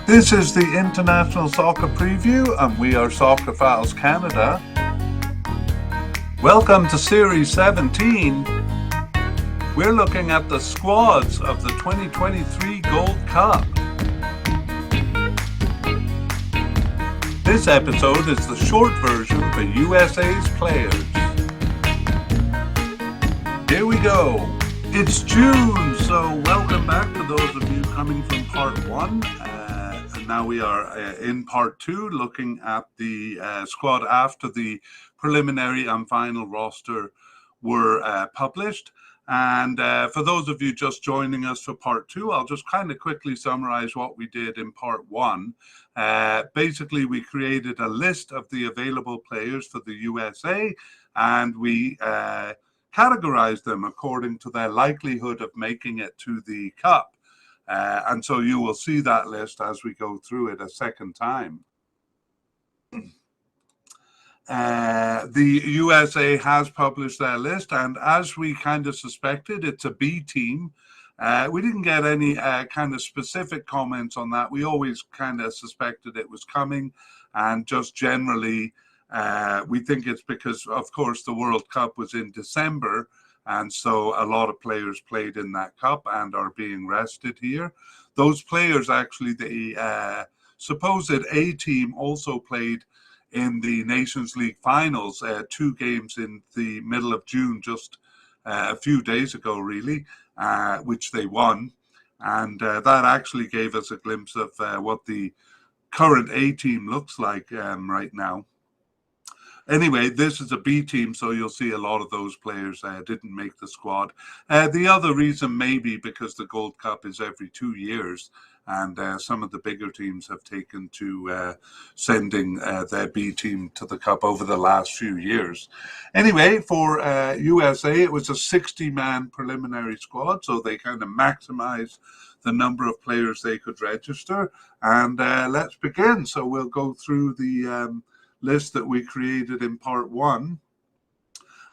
This is the International Soccer Preview, and we are Soccer Files Canada. Welcome to Series 17. We're looking at the squads of the 2023 Gold Cup. This episode is the short version for USA's players. Here we go. It's June, so welcome back to those of you coming from part 1. And now we are in part 2, looking at the squad after the preliminary and final roster were published. And for those of you just joining us for part 2, I'll just kind of quickly summarize what we did in part 1. Basically, we created a list of the available players for the USA, and we categorize them according to their likelihood of making it to the Cup. And so you will see that list as we go through it a second time. The USA has published their list, and as we kind of suspected, it's a B team. We didn't get any kind of specific comments on that. We always kind of suspected it was coming, and just generally, we think it's because, of course, the World Cup was in December, and so a lot of players played in that cup and are being rested here. Those players, actually, the supposed A team also played in the Nations League finals, 2 games in the middle of June, just a few days ago, really, which they won. And that actually gave us a glimpse of what the current A team looks like right now. Anyway, this is a B team, so you'll see a lot of those players didn't make the squad. The other reason may be because the Gold Cup is every 2 years, and some of the bigger teams have taken to sending their B team to the Cup over the last few years. Anyway, for USA, it was a 60-man preliminary squad, so they kind of maximized the number of players they could register. And let's begin. So we'll go through the list that we created in part 1.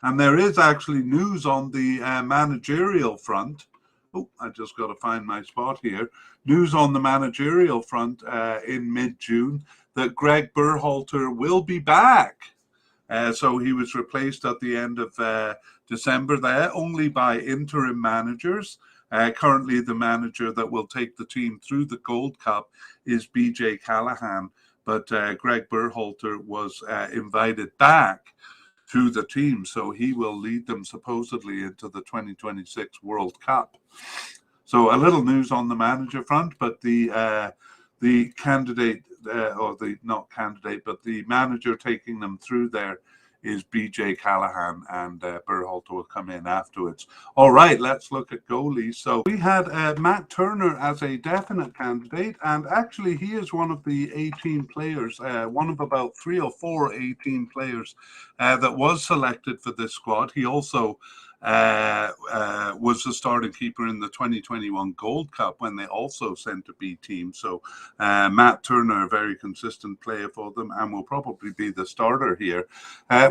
And there is actually news on the managerial front. Oh, I just got to find my spot here. News on the managerial front in mid-June that Greg Berhalter will be back. So he was replaced at the end of December there, only by interim managers. Currently, the manager that will take the team through the Gold Cup is BJ Callahan. But Greg Berhalter was invited back to the team, so he will lead them supposedly into the 2026 World Cup. So a little news on the manager front, but the candidate, or the not candidate, but the manager taking them through there is BJ Callahan, and Berhalter will come in afterwards. All right, let's look at goalies. So we had Matt Turner as a definite candidate, and actually he is one of the 18 players, one of about 3 or 4 18 players that was selected for this squad. He also was the starting keeper in the 2021 Gold Cup when they also sent a B team. So Matt Turner, a very consistent player for them, and will probably be the starter here.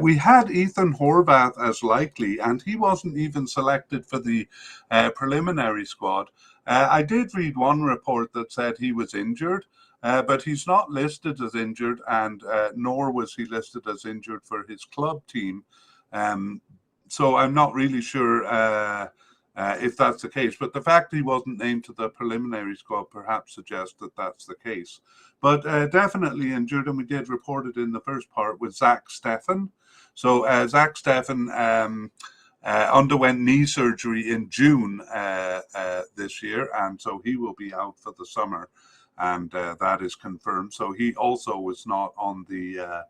We had Ethan Horvath as likely, and he wasn't even selected for the preliminary squad. I did read one report that said he was injured, but he's not listed as injured, and nor was he listed as injured for his club team. So I'm not really sure if that's the case, but the fact he wasn't named to the preliminary squad perhaps suggests that that's the case. But definitely injured, and we did report it in the first part with Zach Steffen. So Zach Steffen underwent knee surgery in June this year, and so he will be out for the summer, and that is confirmed. So he also was not on the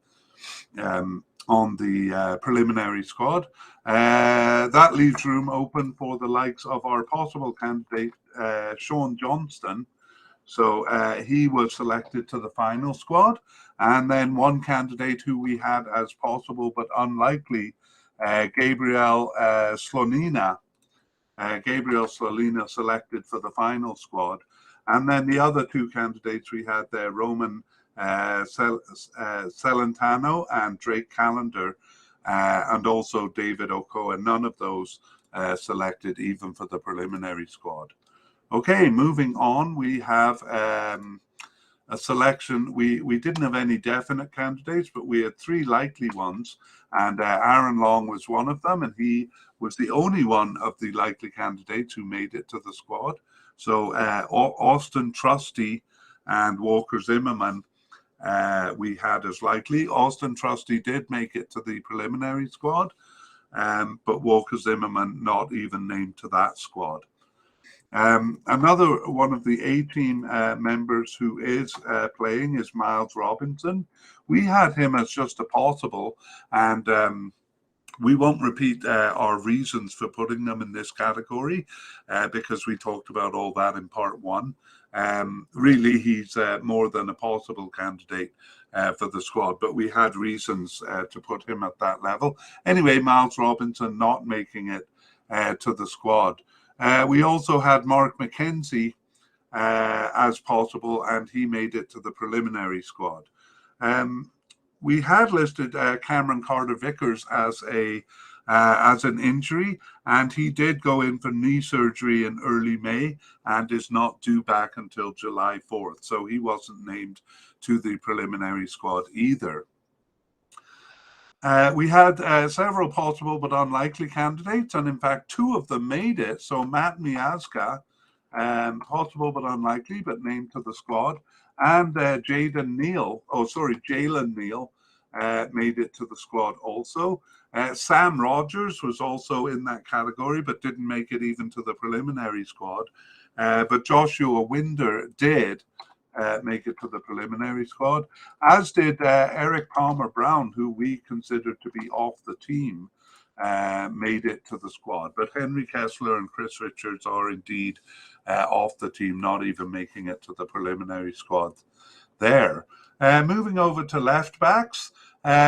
preliminary squad. That leaves room open for the likes of our possible candidate, Sean Johnston. So he was selected to the final squad. And then one candidate who we had as possible but unlikely, Gabriel Slonina. Gabriel Slonina selected for the final squad. And then the other 2 candidates we had there, Roman Celentano and Drake Callender, and also David Okoa. None of those selected even for the preliminary squad. Okay, moving on, we have a selection. We didn't have any definite candidates, but we had three likely ones, and Aaron Long was one of them, and he was the only one of the likely candidates who made it to the squad. So Austin Trusty and Walker Zimmerman we had as likely. Austin Trusty did make it to the preliminary squad, but Walker Zimmerman not even named to that squad. Another one of the A-team members who is playing is Miles Robinson. We had him as just a possible, and we won't repeat our reasons for putting them in this category because we talked about all that in part one. Really, he's more than a possible candidate for the squad, but we had reasons to put him at that level. Anyway, Miles Robinson not making it to the squad. We also had Mark McKenzie as possible, and he made it to the preliminary squad. We had listed Cameron Carter-Vickers as an injury, and he did go in for knee surgery in early May and is not due back until July 4th. So he wasn't named to the preliminary squad either. We had several possible but unlikely candidates, and in fact, two of them made it. So Matt Miazga, possible but unlikely, but named to the squad, and Jalen Neal made it to the squad also. Sam Rogers was also in that category, but didn't make it even to the preliminary squad. But Joshua Winder did make it to the preliminary squad, as did Eric Palmer Brown, who we considered to be off the team, made it to the squad. But Henry Kessler and Chris Richards are indeed off the team, not even making it to the preliminary squad there. Moving over to left backs,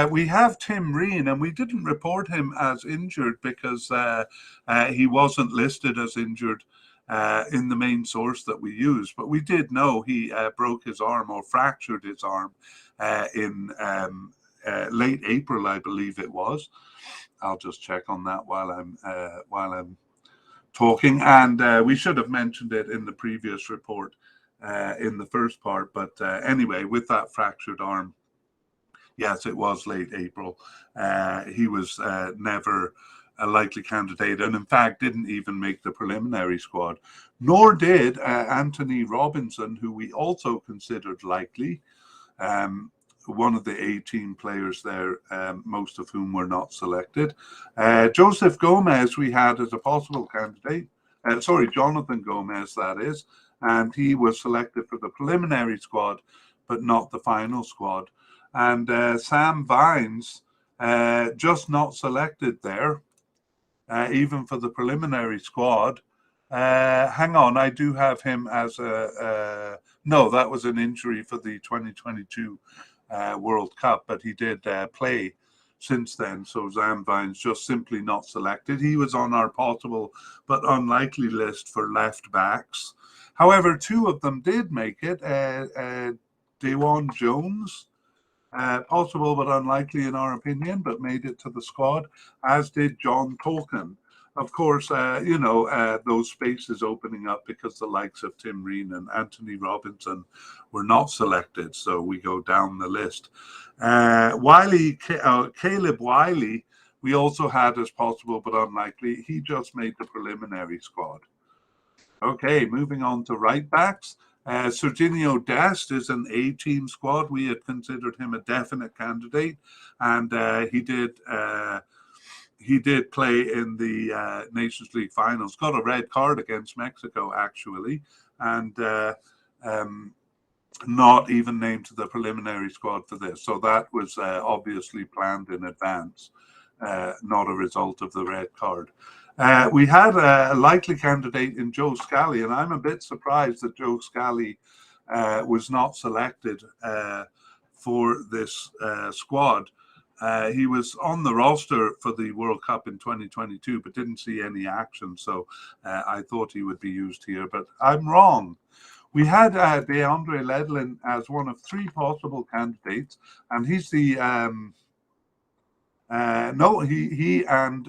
we have Tim Reen, and we didn't report him as injured because he wasn't listed as injured in the main source that we use, but we did know he broke his arm or fractured his arm in late April, I believe it was. I'll just check on that while I'm talking, and we should have mentioned it in the previous report in the first part, but anyway, with that fractured arm, yes, it was late April. He was never a likely candidate, and in fact didn't even make the preliminary squad, nor did Anthony Robinson, who we also considered likely, one of the 18 players there, most of whom were not selected. Joseph Gomez we had as a possible candidate, Jonathan Gomez that is, and he was selected for the preliminary squad but not the final squad. And Sam Vines just not selected there, even for the preliminary squad. Hang on, I do have him as no, that was an injury for the 2022 World Cup, but he did play since then. So Sam Vines just simply not selected. He was on our possible but unlikely list for left backs. However, two of them did make it. Dewan Jones, possible but unlikely in our opinion, but made it to the squad, as did John Tolkien. Of course, those spaces opening up because the likes of Tim Reen and Anthony Robinson were not selected. So we go down the list. Caleb Wiley, we also had as possible but unlikely. He just made the preliminary squad. Okay, moving on to right backs. Serginho Dest is an A-team squad. We had considered him a definite candidate, and he did play in the Nations League finals. Got a red card against Mexico, actually, and not even named to the preliminary squad for this. So that was obviously planned in advance, not a result of the red card. We had a likely candidate in Joe Scally, and I'm a bit surprised that Joe Scally was not selected for this squad. He was on the roster for the World Cup in 2022, but didn't see any action, so I thought he would be used here, but I'm wrong. We had DeAndre Ledlin as one of three possible candidates, and he's the he and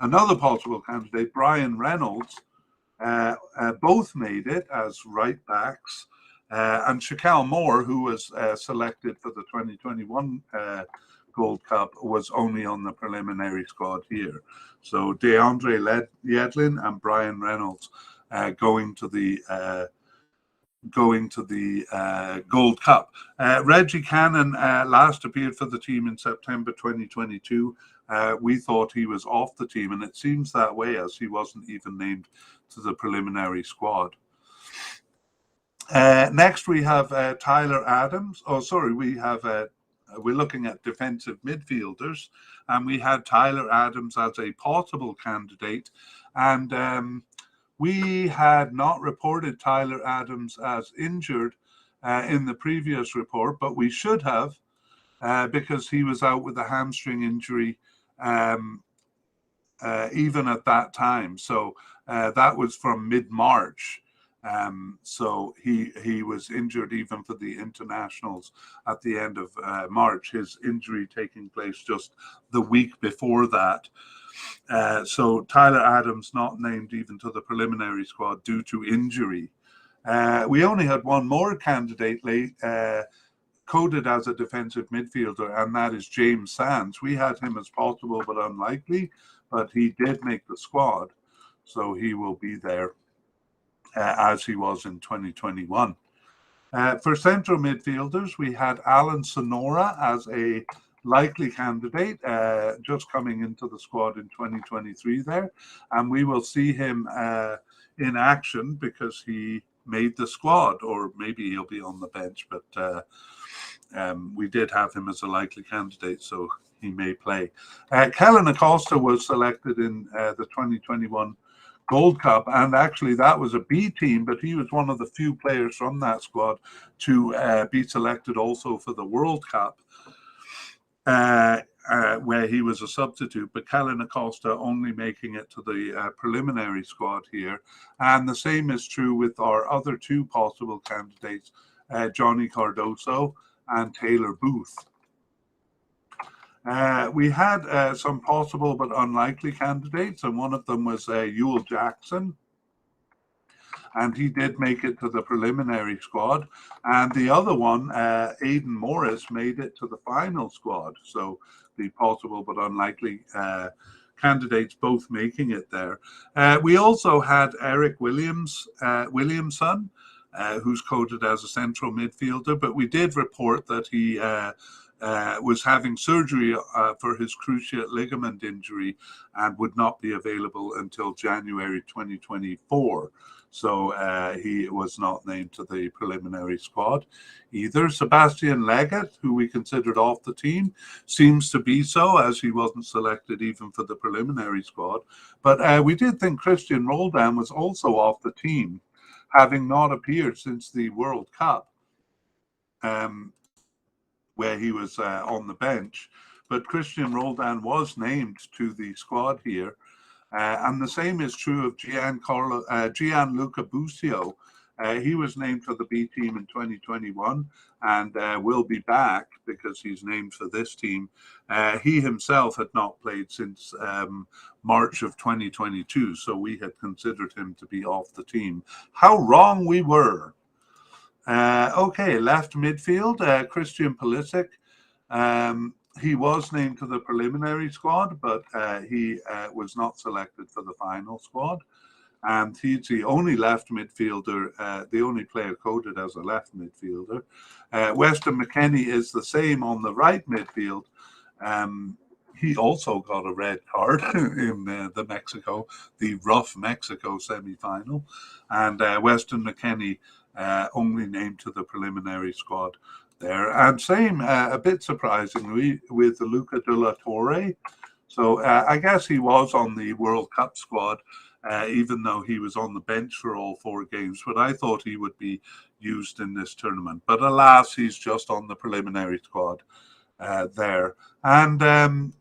another possible candidate, Brian Reynolds, both made it as right backs. And Shaquille Moore, who was selected for the 2021 Gold Cup, was only on the preliminary squad here. So DeAndre Yedlin and Brian Reynolds going to the Gold Cup. Reggie Cannon last appeared for the team in September 2022. We thought he was off the team, and it seems that way, as he wasn't even named to the preliminary squad. Next, we have Tyler Adams. Oh, sorry, we're looking at defensive midfielders, and we had Tyler Adams as a possible candidate, and we had not reported Tyler Adams as injured in the previous report, but we should have, because he was out with a hamstring injury even at that time. So that was from mid-March. So he was injured even for the internationals at the end of March, his injury taking place just the week before that. So Tyler Adams not named even to the preliminary squad due to injury. We only had one more candidate coded as a defensive midfielder, and that is James Sands. We had him as possible but unlikely, but he did make the squad, so he will be there as he was in 2021. For central midfielders, we had Alan Sonora as a likely candidate, just coming into the squad in 2023 there, and we will see him in action because he made the squad, or maybe he'll be on the bench, but we did have him as a likely candidate, so he may play. Kellen Acosta was selected in the 2021 Gold Cup, and actually that was a B team, but he was one of the few players from that squad to be selected also for the World Cup, where he was a substitute, but Kellen Acosta only making it to the preliminary squad here. And the same is true with our other two possible candidates, Johnny Cardoso and Taylor Booth. We had some possible but unlikely candidates, and one of them was Ewell Jackson, and he did make it to the preliminary squad. And the other one, Aidan Morris, made it to the final squad. So the possible but unlikely candidates both making it there. We also had Eric Williamson, who's coded as a central midfielder, but we did report that he was having surgery for his cruciate ligament injury and would not be available until January 2024. So he was not named to the preliminary squad either. Sebastian Leggett, who we considered off the team, seems to be so, as he wasn't selected even for the preliminary squad. But we did think Christian Roldan was also off the team, having not appeared since the World Cup, where he was on the bench. But Christian Roldan was named to the squad here. And the same is true of Gianluca Busio. He was named for the B team in 2021 and will be back because he's named for this team. He himself had not played since March of 2022, so we had considered him to be off the team. How wrong we were. Okay, left midfield, Christian Pulisic. He was named to the preliminary squad, but he was not selected for the final squad. And he's the only left midfielder, the only player coded as a left midfielder. Weston McKennie is the same on the right midfield. He also got a red card in the rough Mexico semi-final. And Weston McKennie only named to the preliminary squad there. And same, a bit surprisingly, with Luca de la Torre. So I guess he was on the World Cup squad, even though he was on the bench for all 4 games. But I thought he would be used in this tournament. But alas, he's just on the preliminary squad there. And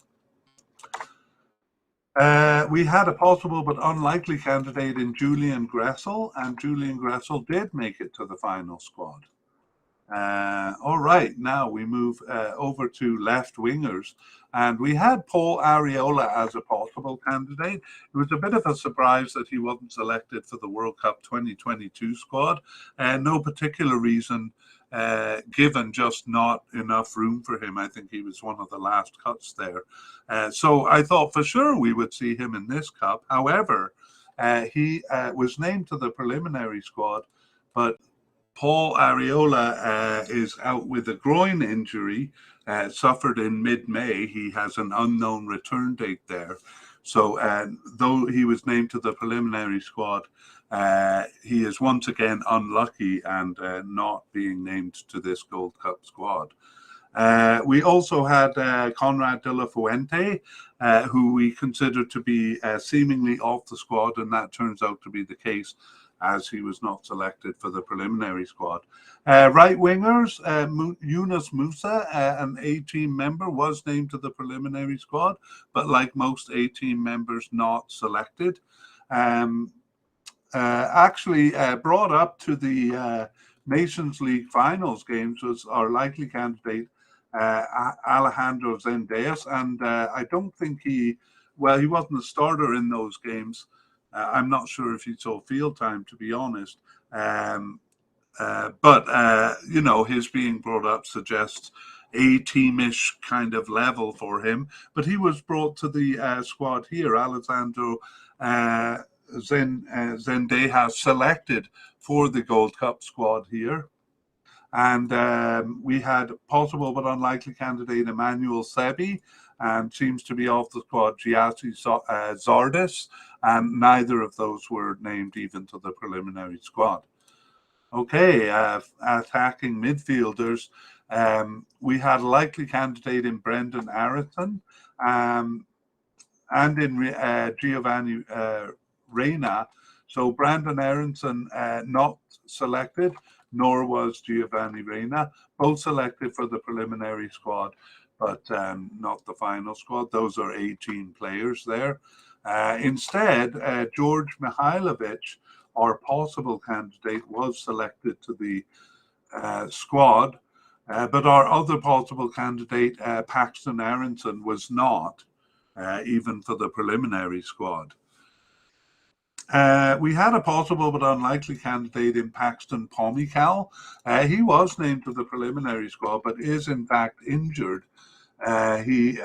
we had a possible but unlikely candidate in Julian Gressel, and Julian Gressel did make it to the final squad. All right, now we move over to left wingers, and we had Paul Areola as a possible candidate. It was a bit of a surprise that he wasn't selected for the World Cup 2022 squad. No particular reason given, just not enough room for him. I think he was one of the last cuts there. So I thought for sure we would see him in this cup. However, he was named to the preliminary squad, but Paul Areola is out with a groin injury suffered in mid-May. He has an unknown return date there. So though he was named to the preliminary squad, he is once again unlucky and not being named to this Gold Cup squad. We also had Conrad de la Fuente, who we considered to be seemingly off the squad, and that turns out to be the case, as he was not selected for the preliminary squad. Right wingers, Yunus Musa, an A-team member, was named to the preliminary squad, but like most A-team members, not selected. Actually brought up to the Nations League finals games was our likely candidate, Alejandro Zendejas, and I don't think he wasn't a starter in those games. I'm not sure if he saw field time, to be honest. But you know, his being brought up suggests a teamish kind of level for him. But he was brought to the squad here. Alessandro Zendejas selected for the Gold Cup squad here. And we had possible but unlikely candidate Emmanuel Sebi, and seems to be off the squad Giassi Zardes, and neither of those were named even to the preliminary squad. Okay, attacking midfielders. We had a likely candidate in Brendan Aronson and in Giovanni Reina. So Brandon Aronson not selected, nor was Giovanni Reina. Both selected for the preliminary squad, but not the final squad. Those are 18 players there. Instead, George Mihailovic, our possible candidate, was selected to the squad, but our other possible candidate, Paxton Aronson, was not, even for the preliminary squad. We had a possible but unlikely candidate in Paxton Pomykal. He was named to the preliminary squad, but is in fact injured. He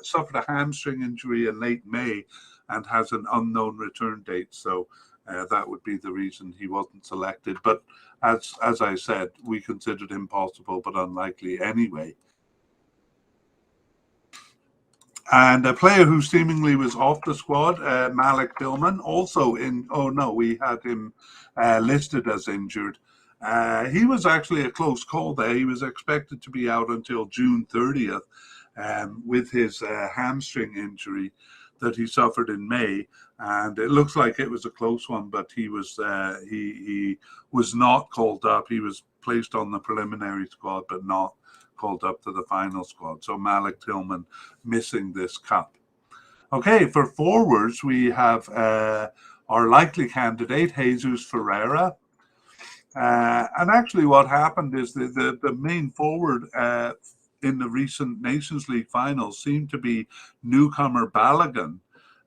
suffered a hamstring injury in late May and has an unknown return date. So that would be the reason he wasn't selected. But as I said, we considered him possible but unlikely anyway. And a player who seemingly was off the squad, Malik Tillman, also in. Oh no, we had him listed as injured. He was actually a close call there. He was expected to be out until June 30th with his hamstring injury that he suffered in May, and it looks like it was a close one. But he was not called up. He was placed on the preliminary squad, but not called up to the final squad. So Malik Tillman missing this cup. Okay, for forwards, we have our likely candidate, Jesus Ferreira. And actually what happened is the main forward in the recent Nations League finals seemed to be newcomer Balogun.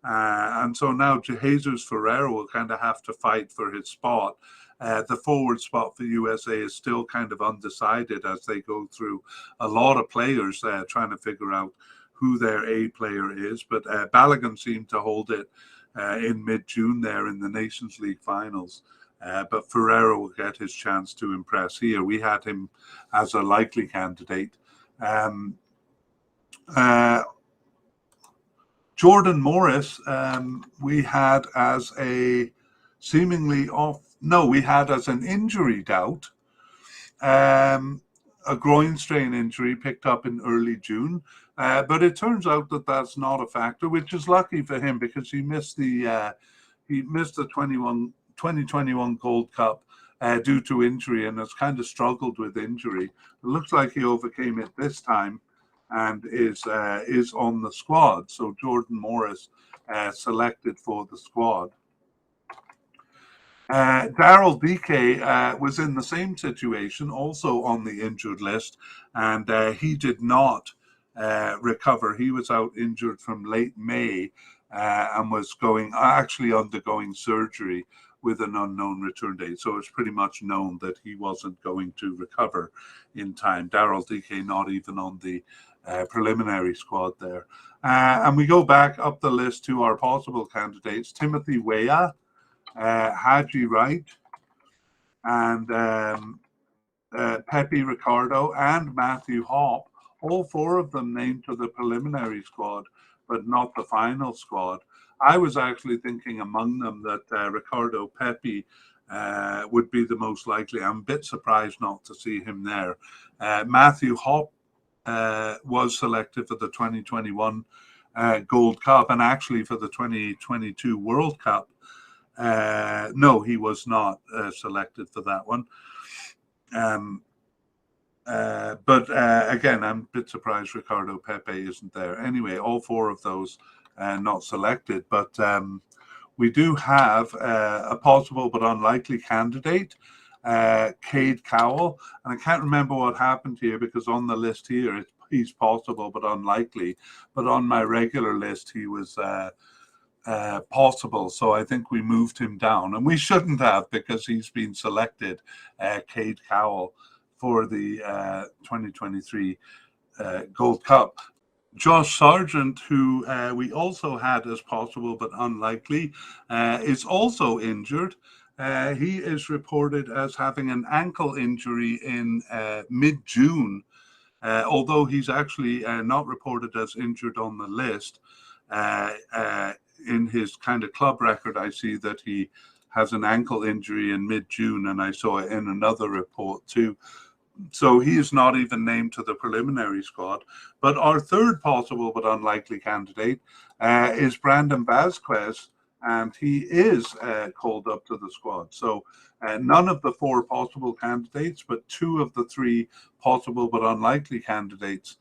And so now Jesus Ferreira will kind of have to fight for his spot. The forward spot for USA is still kind of undecided as they go through a lot of players trying to figure out who their A player is. But Balogun seemed to hold it in mid-June there in the Nations League finals. But Ferreira will get his chance to impress here. We had him as a likely candidate. Jordan Morris, we had as a seemingly off. No, we had as an injury doubt, a groin strain injury picked up in early June. But it turns out that that's not a factor, which is lucky for him because he missed the 2021 Gold Cup due to injury and has kind of struggled with injury. It looks like he overcame it this time and is on the squad. So Jordan Morris selected for the squad. Daryl DK was in the same situation, also on the injured list, and he did not recover. He was out injured from late May and was actually undergoing surgery with an unknown return date. So it's pretty much known that he wasn't going to recover in time. Daryl DK not even on the preliminary squad there. And we go back up the list to our possible candidates: Timothy Weah, Haji Wright, and Pepe Ricardo, and Matthew Hopp. All four of them named to the preliminary squad, but not the final squad. I was actually thinking among them that Ricardo Pepe would be the most likely. I'm a bit surprised not to see him there. Matthew Hopp was selected for the 2021 Gold Cup and actually for the 2022 World Cup. No, he was not selected for that one. But again, I'm a bit surprised Ricardo Pepe isn't there. Anyway, all four of those not selected. But we do have a possible but unlikely candidate, Cade Cowell. And I can't remember what happened here because on the list here, he's possible but unlikely. But on my regular list, he was possible. So I think we moved him down. And we shouldn't have because he's been selected, Cade Cowell, for the 2023 Gold Cup. Josh Sargent, who we also had as possible but unlikely, is also injured. He is reported as having an ankle injury in mid-June, although he's actually not reported as injured on the list. In his kind of club record, I see that he has an ankle injury in mid-June, and I saw it in another report too. So he is not even named to the preliminary squad. But our third possible but unlikely candidate is Brandon Vasquez, and he is called up to the squad. So none of the four possible candidates, but two of the three possible but unlikely candidates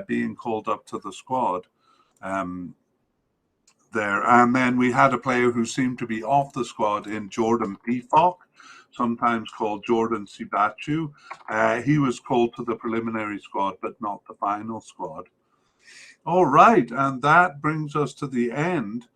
being called up to the squad there. And then we had a player who seemed to be off the squad in Jordan Pefok, sometimes called Jordan Sibachu. He was called to the preliminary squad, but not the final squad. All right, and that brings us to the end.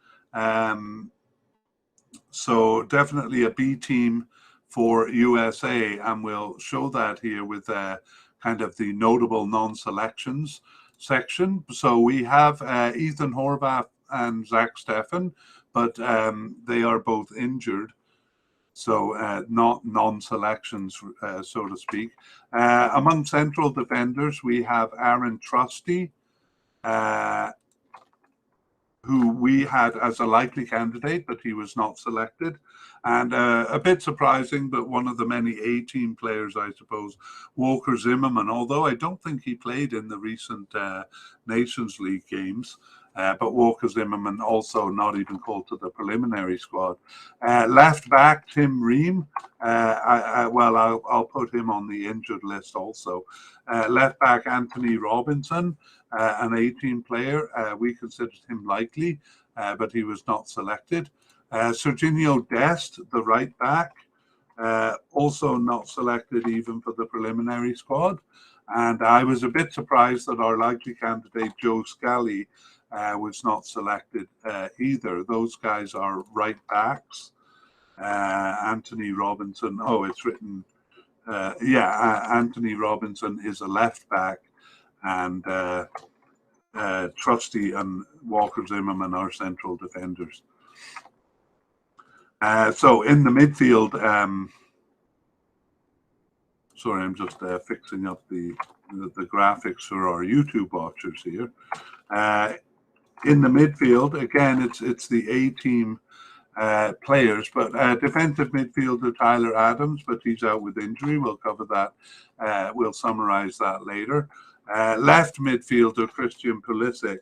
So definitely a B team for USA, and we'll show that here with kind of the notable non-selections section. So we have Ethan Horvath and Zach Steffen, but they are both injured. So not non-selections, so to speak. Among central defenders, we have Aaron Trusty, who we had as a likely candidate, but he was not selected. And a bit surprising, but one of the many A-team players, I suppose, Walker Zimmerman, although I don't think he played in the recent Nations League games. But Walker Zimmerman also not even called to the preliminary squad. Left back, Tim Ream. I'll put him on the injured list also. Left back, Anthony Robinson, an A-team player. We considered him likely, but he was not selected. Serginho Dest, the right back, also not selected even for the preliminary squad. And I was a bit surprised that our likely candidate, Joe Scally, was not selected either. Those guys are right backs. Anthony Robinson, it's written, Anthony Robinson is a left back, and Trusty and Walker Zimmerman are central defenders. So in the midfield, sorry, I'm just fixing up the graphics for our YouTube watchers here. In the midfield, again, it's the A-team players, but defensive midfielder Tyler Adams, but he's out with injury. We'll cover that. We'll summarize that later. Left midfielder Christian Pulisic,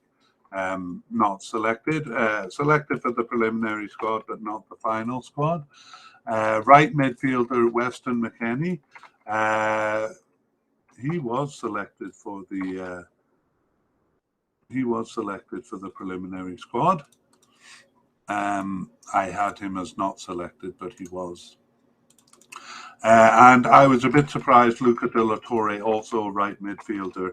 not selected. Selected for the preliminary squad, but not the final squad. Right midfielder Weston McKennie. He was selected for the preliminary squad. I had him as not selected, but he was. And I was a bit surprised Luca de la Torre, also a right midfielder,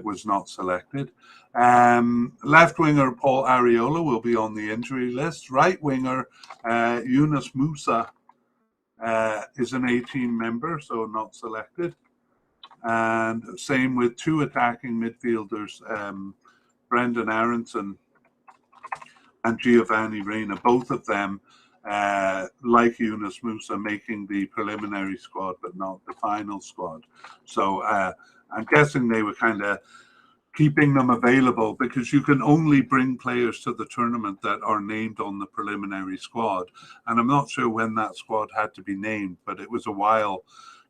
was not selected. Left winger Paul Areola will be on the injury list. Right winger Yunus Musa is an 18 member, so not selected. And same with two attacking midfielders, Brendan Aronson and Giovanni Reina, both of them, like Yunus Musa, making the preliminary squad, but not the final squad. So I'm guessing they were kind of keeping them available because you can only bring players to the tournament that are named on the preliminary squad. And I'm not sure when that squad had to be named, but it was a while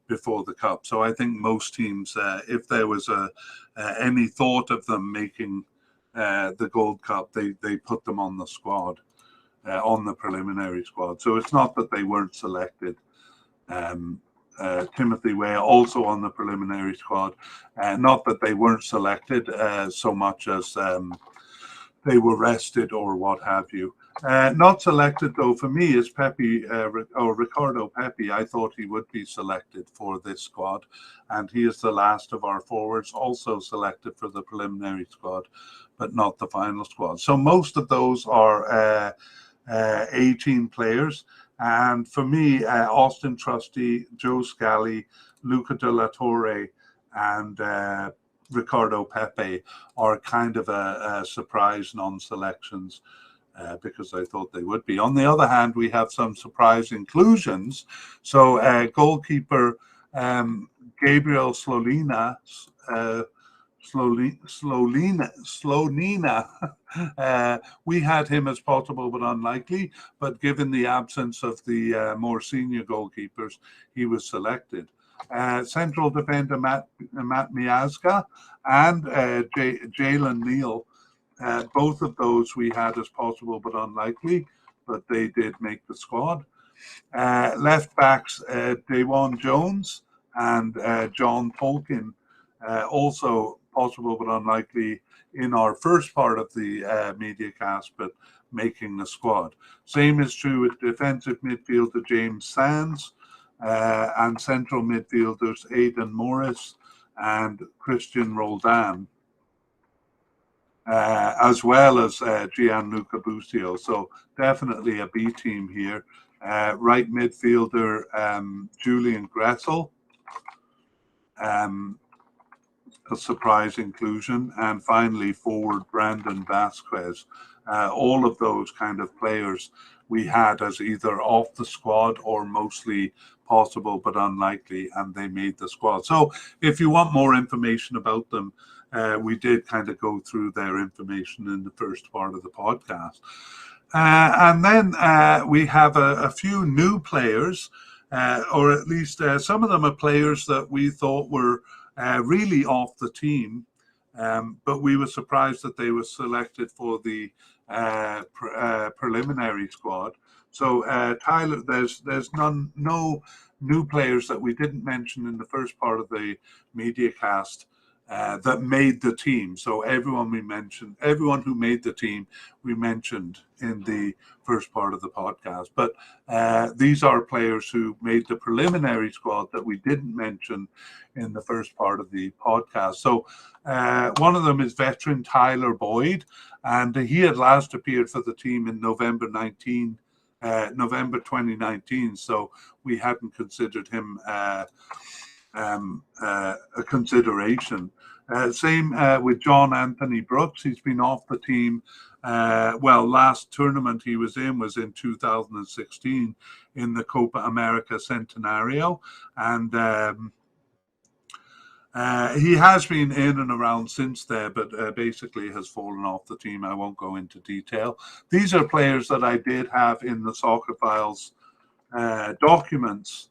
before the cup. So I think most teams, if there was any thought of them making the Gold Cup, they put them on the squad, on the preliminary squad. So it's not that they weren't selected. Timothy Weah also on the preliminary squad. Not that they weren't selected so much as they were rested or what have you. Not selected though for me is Pepe or Ricardo Pepe. I thought he would be selected for this squad, and he is the last of our forwards, also selected for the preliminary squad, but not the final squad. So most of those are 18 players. And for me, Austin Trusty, Joe Scally, Luca de la Torre, and Ricardo Pepe are kind of a surprise non-selections because I thought they would be. On the other hand, we have some surprise inclusions. So goalkeeper Gabriel Slonina, we had him as possible but unlikely, but given the absence of the more senior goalkeepers, he was selected. Central defender Matt Miazga and Jalen Neal, both of those we had as possible but unlikely, but they did make the squad. Left backs Dewan Jones and John Tolkien, also possible but unlikely in our first part of the media cast, but making the squad. Same is true with defensive midfielder James Sands and central midfielders Aidan Morris and Christian Roldan, as well as Gianluca Busio. So definitely a B team here. Right midfielder Julian Gressel, a surprise inclusion, and finally forward Brandon Vasquez. All of those kind of players we had as either off the squad or mostly possible but unlikely, and they made the squad. So if you want more information about them, we did kind of go through their information in the first part of the podcast. And then we have a few new players, or at least some of them are players that we thought were really off the team, but we were surprised that they were selected for the preliminary squad. So Tyler, there's no new players that we didn't mention in the first part of the media cast that made the team. So everyone who made the team, we mentioned in the first part of the podcast. But these are players who made the preliminary squad that we didn't mention in the first part of the podcast. So one of them is veteran Tyler Boyd, and he had last appeared for the team in November 2019. So we hadn't considered him a consideration. Same with John Anthony Brooks. He's been off the team. Last tournament he was in 2016 in the Copa America Centenario, and he has been in and around since there, but basically has fallen off the team. I won't go into detail. These are players that I did have in the Soccer Files documents,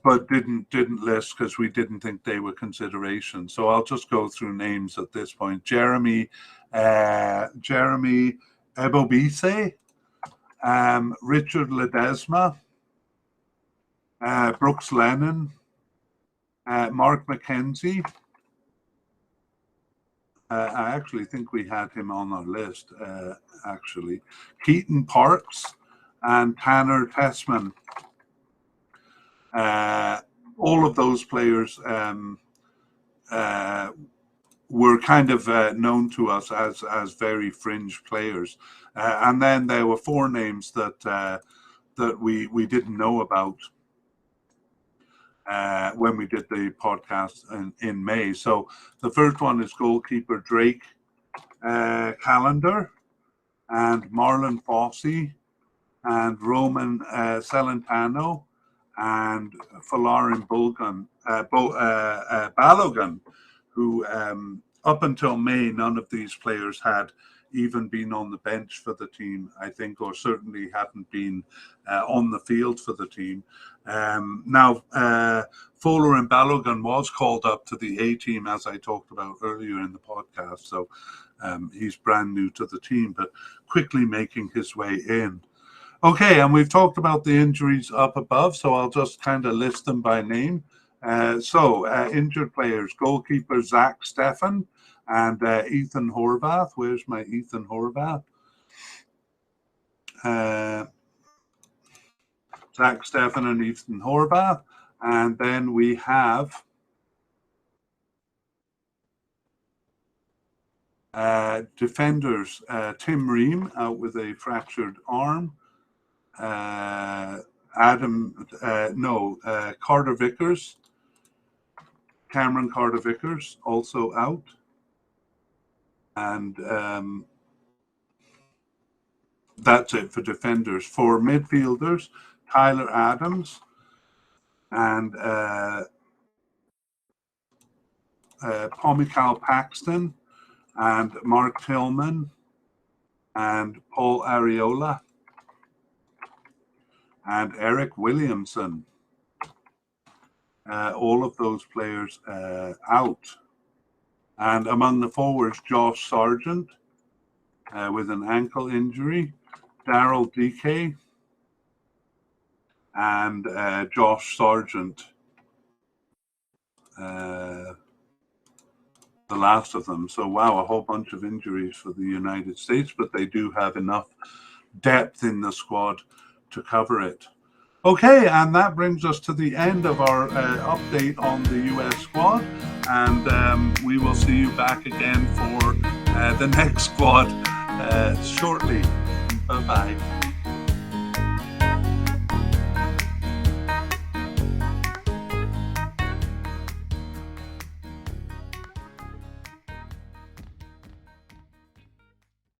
but didn't list because we didn't think they were consideration. So I'll just go through names at this point. Jeremy Ebobise, Richard Ledesma, Brooks Lennon, Mark McKenzie, I actually think we had him on our list, actually. Keaton Parks and Tanner Tessman. All of those players were kind of known to us as very fringe players. And then there were four names that we didn't know about when we did the podcast in May. So the first one is goalkeeper Drake Callender and Marlon Fossey and Roman Celentano and Folarin Balogun, who up until May, none of these players had even been on the bench for the team, I think, or certainly hadn't been on the field for the team. Now, Folarin Balogun was called up to the A team, as I talked about earlier in the podcast, so he's brand new to the team, but quickly making his way in. Okay, and we've talked about the injuries up above, so I'll just kind of list them by name. Injured players, goalkeeper Zach Steffen and Ethan Horvath. Where's my Ethan Horvath? Zach Steffen and Ethan Horvath. And then we have defenders, Tim Ream out with a fractured arm. Carter Vickers, Cameron Carter Vickers, also out. And that's it for defenders. For midfielders, Tyler Adams and Pomikal Paxton and Mark Tillman and Paul Areola and Eric Williamson. All of those players out. And among the forwards, Josh Sargent with an ankle injury, Daryl DK and Josh Sargent, the last of them. So, wow, a whole bunch of injuries for the United States, but they do have enough depth in the squad to cover it. Okay, and that brings us to the end of our update on the US squad, and we will see you back again for the next squad shortly. Bye-bye.